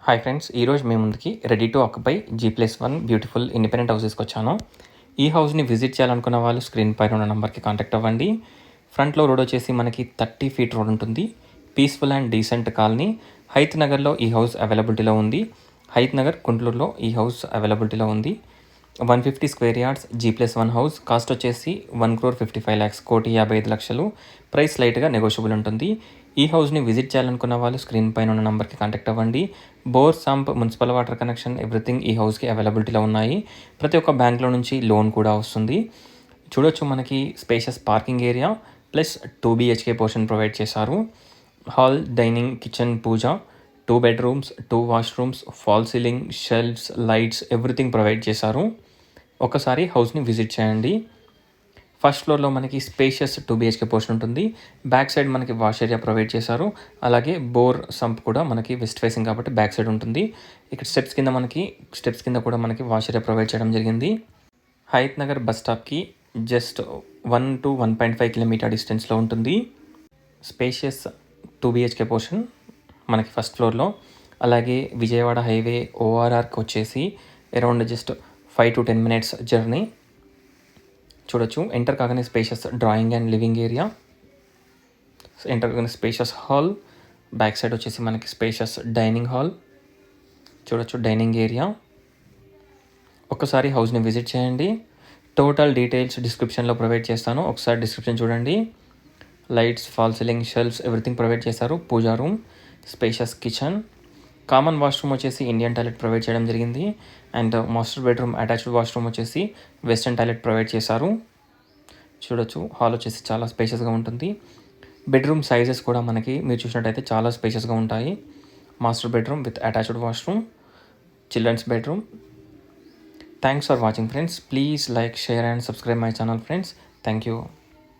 Hi friends, ఈరోజు మీ ముందుకి ready to occupy G+1 beautiful independent house తీసుకొచ్చాను. ఈ హౌస్ని విజిట్ చేయాలనుకున్న వాళ్ళు స్క్రీన్ పైన ఉన్న నెంబర్కి కాంటాక్ట్ అవ్వండి. ఫ్రంట్లో రోడ్ వచ్చేసి మనకి 30 ఫీట్ రోడ్ ఉంటుంది. Peaceful and decent colony. Hayath నగర్లో ఈ హౌస్ అవైలబిలిటీలో ఉంది. హైత్ నగర్ గుంటూరులో ఈ హౌస్ అవైలబిలిటీలో ఉంది. 150 square yards G+1 house. Cost వచ్చేసి 1,55,00,000 1,55,00,000. ప్రైస్ లైట్గా నెగోషియబుల్ ఉంటుంది. ఈ హౌస్ని విజిట్ చేయాలనుకున్న వాళ్ళు స్క్రీన్ పైన ఉన్న నెంబర్కి కాంటాక్ట్ అవ్వండి. Bore, sump, municipal water connection everything ఈ హౌస్కి అవైలబిలిటీలో ఉన్నాయి. ప్రతి ఒక్క బ్యాంక్లో నుంచి లోన్ కూడా వస్తుంది. చూడొచ్చు, మనకి spacious parking area plus 2 BHK portion provide చేశారు. హాల్, డైనింగ్, కిచెన్, పూజ, 2 bedrooms, 2 washrooms, fall ceiling, shelves, lights everything provide చేశారు. ఒకసారి హౌస్ని విజిట్ చేయండి. ఫస్ట్ ఫ్లోర్లో మనకి స్పేషియస్ 2 BHK పోర్షన్ ఉంటుంది. బ్యాక్ సైడ్ మనకి వాష్ ఏరియా ప్రొవైడ్ చేశారు. అలాగే బోర్, సంప్ కూడా మనకి వెస్ట్ ఫేసింగ్ కాబట్టి బ్యాక్ సైడ్ ఉంటుంది. ఇక్కడ స్టెప్స్ కింద కూడా మనకి వాష్ ఏరియా ప్రొవైడ్ చేయడం జరిగింది. హైత్ నగర్ బస్ స్టాప్కి జస్ట్ 1 to 1.5 కిలోమీటర్ డిస్టెన్స్లో ఉంటుంది. స్పేషియస్ 2 BHK పోర్షన్ మనకి ఫస్ట్ ఫ్లోర్లో. అలాగే విజయవాడ హైవే ORRకి వచ్చేసి around just 5 to 10 minutes journey. చూడొచ్చు, ఎంటర్ కాగానే spacious drawing and living area, enter కాగానే స్పేషియస్ హాల్, బ్యాక్ సైడ్ వచ్చేసి మనకి స్పేషియస్ డైనింగ్ హాల్. చూడొచ్చు, డైనింగ్ ఏరియా. ఒక్కసారి హౌస్ని విజిట్ చేయండి. టోటల్ డీటెయిల్స్ డిస్క్రిప్షన్లో ప్రొవైడ్ చేస్తాను. ఒకసారి డిస్క్రిప్షన్ చూడండి. Lights, fall ceiling, shelves everything provide చేశారు. Puja room, spacious kitchen, common washroom వచ్చేసి ఇండియన్ టాయిలెట్ ప్రొవైడ్ చేయడం జరిగింది. And master bedroom attached washroom వచ్చేసి వెస్టర్న్ టాయిలెట్ ప్రొవైడ్ చేశారు. చూడొచ్చు, హాల్ వచ్చేసి చాలా స్పేషియస్గా ఉంటుంది. బెడ్రూమ్ సైజెస్ కూడా మనకి మీరు చూసినట్టయితే చాలా స్పేషియస్గా ఉంటాయి. Master bedroom with attached washroom, children's bedroom. Thanks for watching friends. Please like, share and subscribe my channel friends. Thank you.